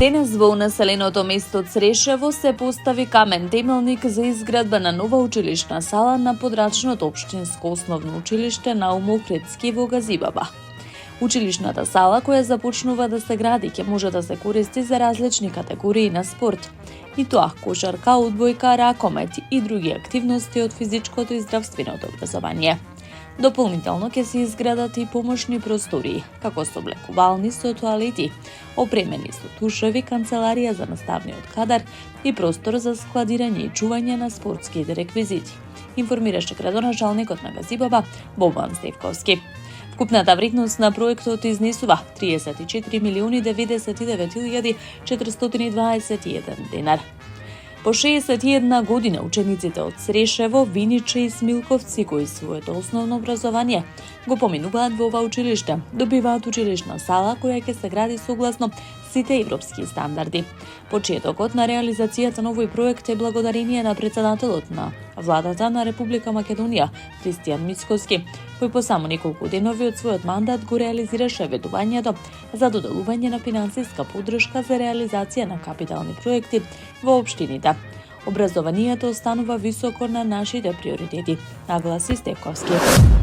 Денес во населеното место Црешево се постави камен темелник за изградба на нова училишна сала на подрачното општинско основно училиште Наум Охридски во Газибаба. Училишната сала, која започнува да се гради, ќе може да се користи за различни категории на спорт. И тоа кошарка, одбојка, ракомет и други активности од физичкото и здравственото образование. Дополнително ќе се изградат и помошни простории, како со облекувални со тоалети, опремени со тушеви, канцеларија за наставниот кадар и простор за складирање и чување на спортските реквизити, информираше градоначалникот на Газибаба Бобан Стевковски. Вкупната вредност на проектот изнесува 34.099.421 денар. По 61 година учениците од Црешево, Виниче и Смилковци, кои своето основно образование го поминуваат во ова училиште, добиваат училишна сала која ќе се гради согласно сите европски стандарди. Почетокот на реализацијата на овој проект е благодарение на председателот на владата на Република Македонија, Христијан Мицкоски, кој по само неколку денови од својот мандат го реализираше ведувањето за доделување на финансиска поддршка за реализација на капитални проекти во општините. Образованието останува високо на нашите приоритети, нагласи Стевковски.